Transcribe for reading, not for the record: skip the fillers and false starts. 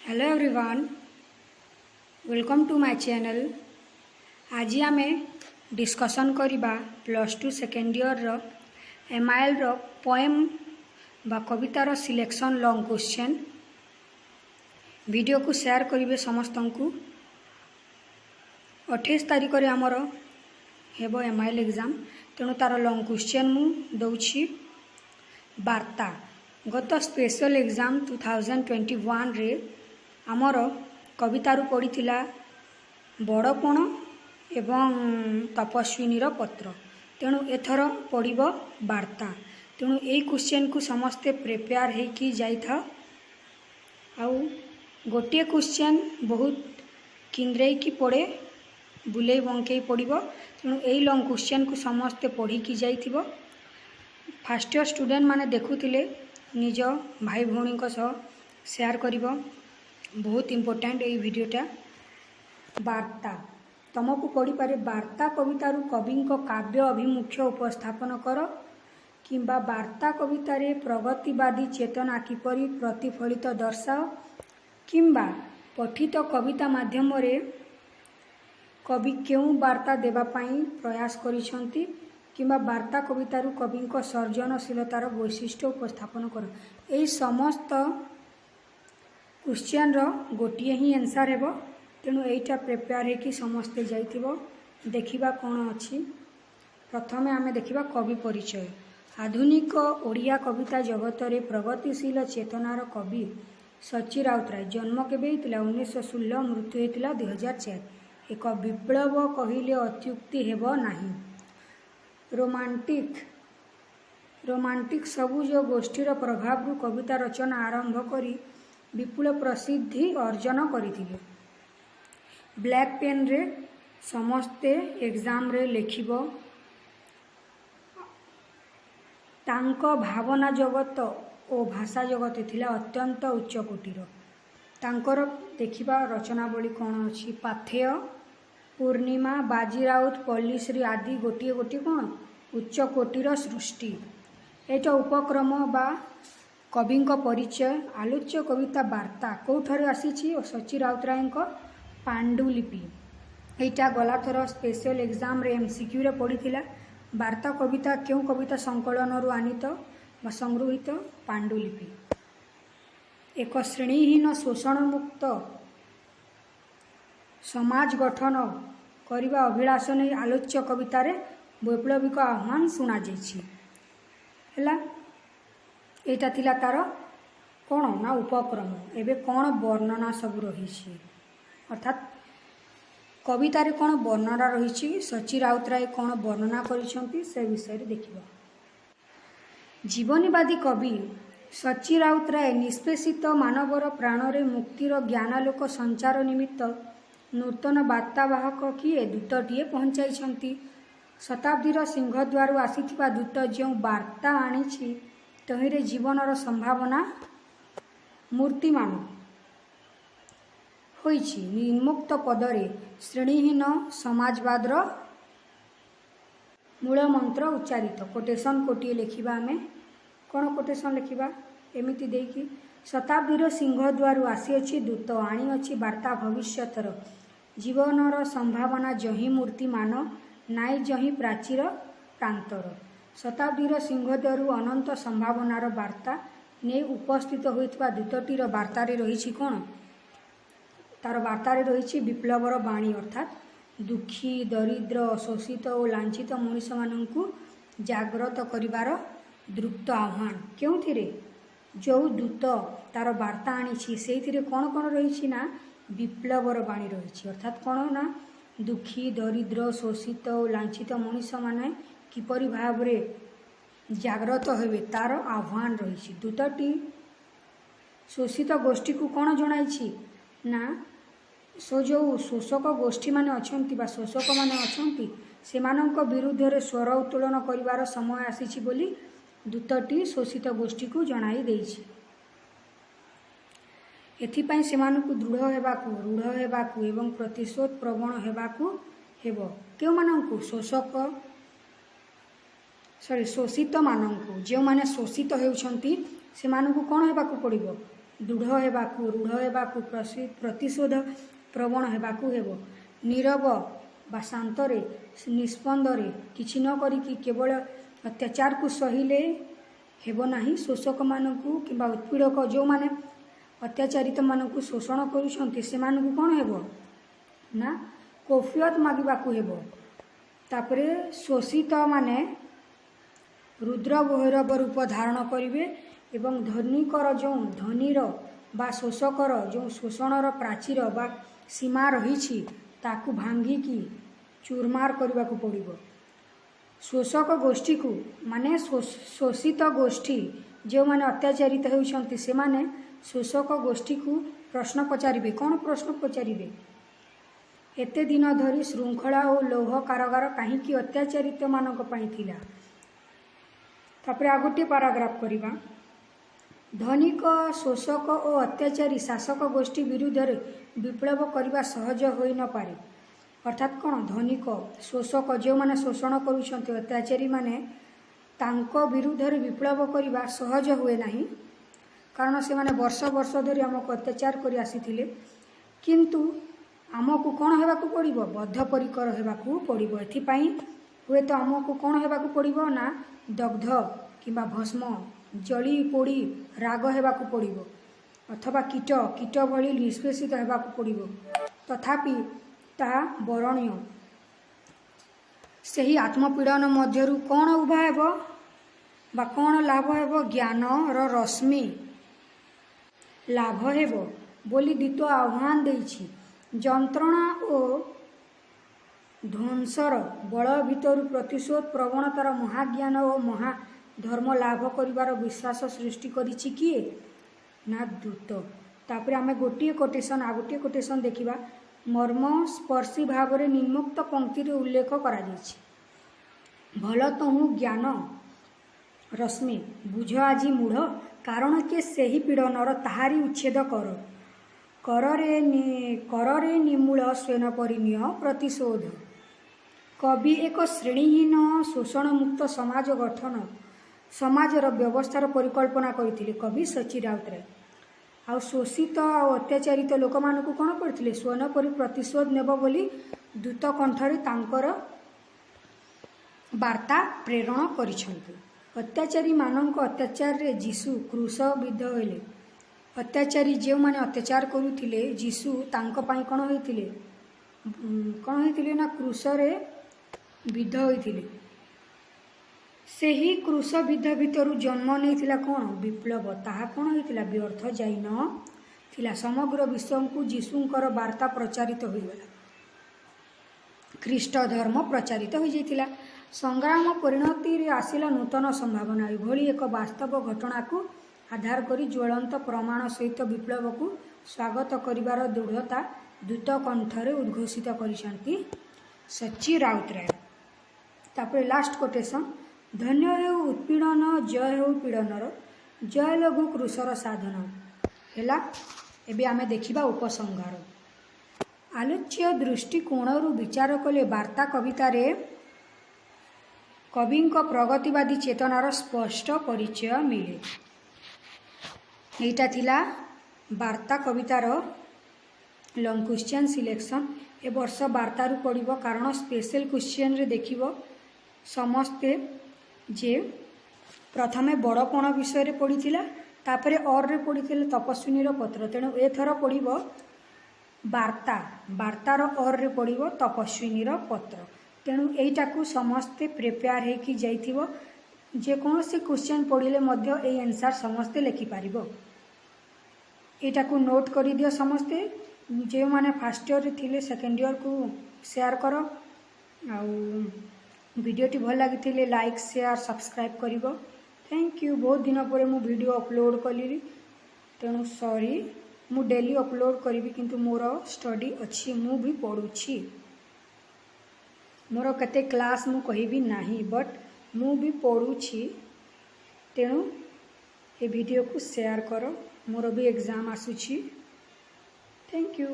Hello everyone, welcome to my channel. आज आम discussion करिबा प्लस टू सेकेंड ईयर रो एमआईएल रो पोएम बा कवितार सिलेक्शन लॉन्ग क्वेश्चन वीडियो को शेयर करिवे समस्त को। 28 तारिख रे हमर हेबो एमआईएल एग्जाम, तेणु तार लॉन्ग क्वेश्चन मु दउछि। वार्ता गत स्पेशल एग्जाम 2021 रे आमर कवितारू पड़ीथिला बड़पण एवं तपस्विनीर पत्र, तेणु एथर पड़िबो वार्ता। तेणु यही क्वेश्चन को समस्ते प्रिपेयर होइकी जाइथा। आउ गोटे क्वेश्चन बहुत किंद्रेकी पड़े, बुले बंकई पड़िबो, तेणु यही लॉन्ग क्वेश्चन को समस्ते पढ़ी जाइथिबो। फर्स्ट ईयर स्टूडेंट माने देखुथिले निज भाई भौणी को सह शेयर करिबो। बहुत इम्पोर्टेंट ये वीडियोटा। वार्ता तुमको पढ़ी पारे वार्ता कवितारू कवि काव्य अभिमुख्य उपस्थापन कर किंबा वार्ता कवितारे प्रगतिवादी चेतना किपरि प्रतिफलित दर्शाओ किंबा पठित कविता माध्यम रे कवि क्यों वार्ता देवा पाई प्रयास करिसंती किंबा वार्ता कवितारू कवि सर्जनशीलतार वैशिष्ट्य उपस्थापन कर। यही समस्त क्वेश्चन रो गोटे ही आंसर हेबो, तेणु एटा प्रिपेयर होकि समस्ते जाइथिबो। देखिबा कोन अछि। प्रथमे आमे देखिबा कवि परिचय। आधुनिक ओडिया कविता जगत रे प्रगतिशील चेतनार कवि सच्ची राउतराय जन्म केबे हितला 1916, मृत्यु हितला 2004। एक विप्लव कहिले अत्युक्ति हेबो नाही। रोमांटिक सबुज गोष्ठीर प्रभाव कविता रचना आरंभ करी विपुल प्रसिद्धि अर्जन करथिले। ब्लैक पेन रे समस्ते एग्जाम रे लिखिबो। तांको भावना जगत और भाषा जगत थिला अत्यंत उच्च कोटीर। तांकर देखिबा रचनावली कौन अछि। पाथेय, पूर्णिमा, बाजीराउत, पल्लीश्री आदि गोटे गोटे कौन उच्च कोटीर सृष्टि। एटा उपक्रम बा कवि परिचय। आलोच्य कविता वार्ता कौठारे आसीछि सच्ची राउतराय पांडुलिपि। एटा गलाथर स्पेशल एग्जाम रे एमसीक्यू रे पड़ीथिला। वार्ता कविता क्यों कविता संकलन रु आनीत बा संगृहीत पांडुलिपि। एक श्रेणीहीन शोषण मुक्त समाज गठन करिबा अभिलाष नै आलोच्य कवितारे वैप्लविक आह्वान सुना जाइछि। हैला एटा थिला तार कौन ना उपक्रम। एबे कौन वर्णना सब रही, अर्थात कवितारे कौन वर्णना रही, सच्ची राउतराय कौन वर्णना करिसंती से विषय देखिबा। जीवनीवादी कवि सच्ची राउतराय निष्पेषित मानवर प्राणरे मुक्तिर ज्ञानालोक संचार निमित्त नूतन वार्तावाहक किए दूतटीए पहुंचाइछंती। शताब्दीर सिंहद्वार आसीथिबा दूत जो वार्ता आनिछि तहिरे जीवनर संभावना मूर्तिमान होइछि। निम्नोक्त पदरे श्रेणीहीन समाजवादर मूल मंत्र उच्चारित। कोटेशन कोटिए लिखिबा। आमे कौन कोटेशन लिखिबा एमिति देकी। शताब्दीर सिंहद्वार आसीअछि दूत आनिअछि वार्ता भविष्यतर। जीवनर संभावना जही मूर्तिमान नाई जही प्राचीर प्रांतर। शताब्दीर सिंहद्वार अनंत संभावनार वार्ता ने उपस्थित होइतबा दूतटीर वार्तारे रही कौन तार वार्तारे रही विप्लवर बाणी, अर्थात दुखी, दरिद्र, शोषित और लांछित मनुष्य माननकु जागृत करिवार द्रुत आह्वान। क्योंथिरे जो दूत तार वार्ता आनिछि सेथिरे कौन कौन रही ना विप्लवर बाणी रही, अर्थात कौन ना दुखी, दरिद्र, शोषित और लांछित मनुष्य माने किपरि भावरे जागृत हेबे तार आह्वान रही। दूतटी शोषित गोष्ठी को कौन जणाइछि ना सो जो शोषक गोष्ठी माने अछंती बा शोषक माने अछंती सेमानंक विरुद्ध रे स्वर उत्तोलन करिवार समय आसीछि बोली दूतटी शोषित गोष्ठी को जणाई देइछि। एथिपाई सेमानकु दृढ़ हेबाकु, रूढ़ हेबाकु एवं प्रतिशोध प्रवण हेबाकु हेबो। केउ मानंकु शोषित मानंकु जो माने शोषित हेउछंती सेमानकु कोन हेबाकु पड़िबो दृढ़ हेबाकु रूढ़ हेबाकु प्रतिशोध प्रवण हेबाकु हेबो। नीरव बा शांतरे निस्पंदरे किछि न करिकी केवल अत्याचार को सहिले हेबो नाही। शोषक मानकु किंबा उत्पीड़क जो माने अत्याचारित मानकु शोषण करुछन्ति सेमानकु कोन हेबो ना कैफियत मागिबाकू हेबो। तापरे शोषित माने रुद्र भैरव रूप धारण करिवे एवं धनिकर जो धनीर बा शोषकर जो शोषणर प्राचीर बा सीमा रही ताकू भांगिकी चूरमार करबाकू पड़िबो। शोषक गोष्ठी को माने शोषित गोष्ठी जो माने अत्याचारित होउछन्ति से माने शोषक गोष्ठी को प्रश्न पचारिबे। कौन प्रश्न पचारिबे एते दिन धरी श्रृंखला और लौह कारागार कहीं अत्याचारित मानक पई थिला। तापरे आगोटे पाराग्राफ करिबा। धनिक शोषक और अत्याचारी शासक गोष्ठी विरुद्ध विप्लव करने सहज होई न पारे। अर्थात कौन धनिक शोषक जो माने शोषण करुछन्ति अत्याचारी माने तांको विरुद्ध विप्लव करने सहज हुए नहीं, कारण से माने वर्ष वर्ष धरी आमको अत्याचार कर आसीथिले। किंतु आमको कौन हेबाकू पड़िबो बद्धपरिकर हेबाकू पड़िबो। एथिपाई हुए तो आमको कौन हेबाकू पड़िबो ना दग्ध किंबा भस्म जली पोड़ी राग हेबाकू पड़िबो अथवा कीट कीट भली निष्पेषित हेबाकू पड़िबो। तथापि ता बरणीय सही आत्मपीड़न मध्यरु कौन उभा हेबो बा कौन लाभ हेबो ज्ञान रो रश्मि लाभ हेबो बोली द्वित आह्वान देइछि। जंत्रणा और ध्वंसर बल भितर प्रतिशोध प्रवणतार महाज्ञान और महाधर्म लाभ करिवार विश्वास सृष्टि करिछि किए ना दूत। तापरे आमे गोटे कोटेशन आ गोटे कोटेशन देखिबा। मर्म स्पर्शी भाव में निम्नोक्त पंक्ति रे उल्लेख करा जाइछि। भल तहु ज्ञान रश्मि बुझ आजि मूढ़ कारण के सही पीड़नर ताहारी उच्छेद कर कररे निमूल स्वेन परिणय प्रतिशोध। कवि एक श्रेणीहीन शोषण मुक्त समाज गठन समाजर व्यवस्थार परिकल्पना करथिले कवि सची राउतराय। आ शोषित और अत्याचारित लोक मानकु कोन करथिले स्वेन परि प्रतिशोध नेब बोली दूत कंठरे तांकर वार्ता प्रेरण करिसंति। अत्याचारी मानक अत्याचार रे जीशु क्रूस विद्ध होइले। अत्याचारी जो माने अत्याचार करुथिले जीशु तांको पाई कोन होइथिले ना क्रूस रे विद्ध होइथिले। सेही क्रूस विद्ध भितरु जन्म नैथिला कोन विप्लव। ताहा कोन होइथिला व्यर्थ जाई न थिला। समग्र विश्व को जीशुंकर वार्ता प्रचारित होइगला। ख्रीष्ट धर्म प्रचारित हो जाइथिला। संग्राम परिणति रे आसिला नूतन संभावना। एभली एक वास्तव घटना को आधार करी ज्वलंत प्रमाण सहित विप्लव को स्वागत करिवार दृढ़ता दूत कंठरे उद्घोषित करिसंती सच्ची राउतराय। तापर लास्ट कोटेशन। धन्य हेउ उत्पीड़न जय हेउ पीड़नर जय लघु क्रूसर साधन हेला। एबे आमे देखिबा उपसंहार। आलोच्य दृष्टिकोणरू विचार कले वार्ता कवितारे कविंक प्रगतिवादी चेतनार स्पष्ट परिचय मिले। एटा थिला वार्ता कवितार लॉन्ग क्वेश्चन सिलेक्शन। ए वर्ष वार्तारू पड़िबो कारण स्पेशल क्वेश्चन रे देखिबो समस्ते जे प्रथमे बड़पण विषय रे पड़ीथिला तापरे और रे पड़ीथिले तपस्विनीर पत्र। तेणु एथर पड़िबो वार्ता वार्तार और रे पड़िबो तपस्विनीर पत्र। तेणु एटा को समस्ते प्रिपेयर हे कि जाइथिबो। जे कोनोसी क्वेश्चन पढ़िले मध्य ए आंसर समस्ते लिखि पारिबो। एटा को नोट करि दियो समस्ते। जे माने फर्स्ट ईयर रे थिले सेकंड ईयर को शेयर करो। आ वीडियोटी भल लागिथिले लाइक शेयर सब्सक्राइब करिवो। Thank you. बहुत दिन पर मु वीडियो अपलोड कली तेणु सॉरी मु डेली अपलोड करी किंतु मोर स्टडी अच्छी मु भी पढ़ुछि। मोर कते क्लास मु कहिबी नाही बट मु भी पढ़ुछि। तेणु ये वीडियो को शेयर करो। मोर भी एग्जाम आसुछि। Thank you.